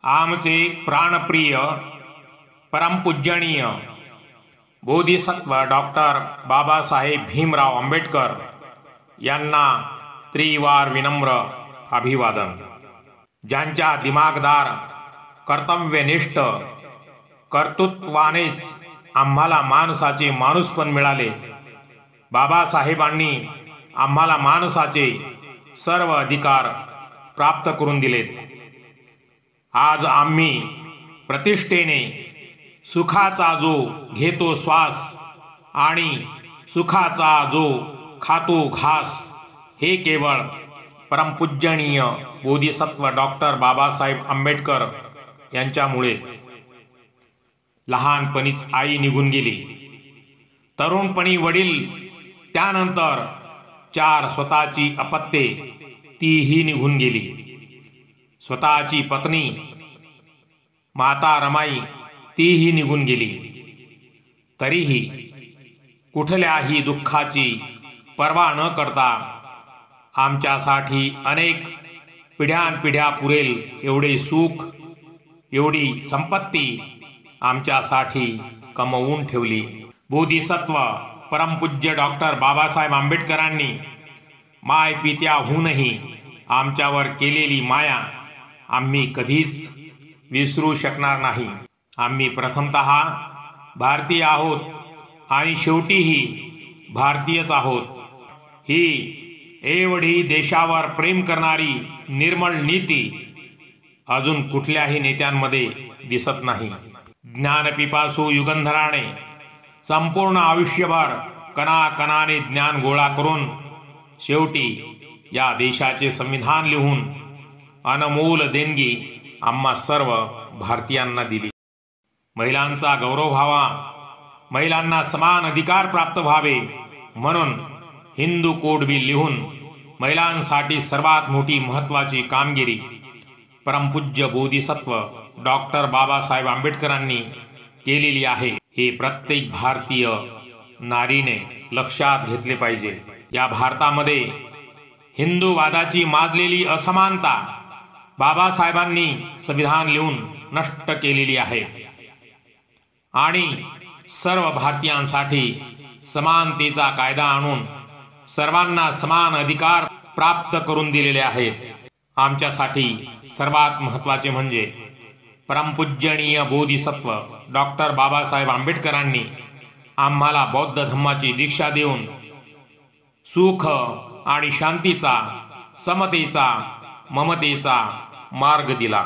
आमचे प्राणप्रिय परमपूजनीय बोधिसत्व डॉक्टर बाबासाहेब भीमराव आंबेडकर यांना त्रिवार विनम्र अभिवादन। ज्यांच्या दिमागदार कर्तव्यनिष्ठ कर्तृत्वानेच आम्हाला माणसाचे माणूसपण मिळाले, बाबासाहेबांनी आम्हाला माणसाचे सर्व अधिकार प्राप्त करून दिलेत। आज आम्ही प्रतिष्ठेने सुखाचा जो घेतो श्वास आणि सुखाचा जो खातो घास, हे केवळ परमपूजनीय बोधिसत्व डॉक्टर बाबासाहेब आंबेडकर यांच्यामुळेच। लहानपणीच आई निघून गेली, तरुणपणी वडील, त्यानंतर 4 स्वतःची अपत्ये, तीही निघून गेली। स्वतःची पत्नी माता रमाई, तीही निघून गेली। तरीही कुठल्याही दुःखाची पर्वा न करता आमच्यासाठी अनेक पिढ्यानपिढ्या पुरेल एवढे सुख, एवढी संपत्ती आमच्यासाठी कमवून ठेवली। बोधिसत्व परमपूज्य डॉक्टर बाबासाहेब आंबेडकरांनी मायपित्याहूनही आमच्यावर केलेली माया आम्ही कधीच विसरू शकणार नाही। आम्ही प्रथमतः भारतीय आहोत आणि शेवटीही भारतीयच आहोत। ही एवढी देशावर प्रेम करणारी निर्मळ नीती अजून कुठल्याही नेत्यांमध्ये दिसत नाही। ज्ञानपिपासू युगंधराने संपूर्ण आयुष्यभर कणाकणाने ज्ञान गोळा करून शेवटी या देशाचे संविधान लिहून अनमोल देणगी आम्हा सर्व भारतीयांना दिली। महिलांचा गौरव व्हावा, महिलांना समान अधिकार प्राप्त व्हावे म्हणून हिंदू कोड बिल लिहून महिलांसाठी सर्वात मोठी महत्त्वाची कामगिरी परमपूज्य बोधिसत्व डॉक्टर बाबासाहेब आंबेडकरांनी केलेली आहे, हे प्रत्येक भारतीय नारीने लक्षात घेतले पाहिजे। या भारतामध्ये हिंदूवादाची माजलेली असमानता बाबासाहेबांनी संविधान लिहून नष्ट केलेली आहे आणि सर्व भारतीयांसाठी समानतेचा कायदा आणून सर्वांना समान अधिकार प्राप्त करून दिलेले आहेत। आमच्यासाठी सर्वात महत्त्वाचे म्हणजे परमपूजनीय बोधिसत्व डॉक्टर बाबासाहेब आंबेडकरांनी आम्हाला बौद्ध धम्माची दीक्षा देऊन सुख आणि शांतीचा, समतेचा, ममतेचा मार्ग दिला।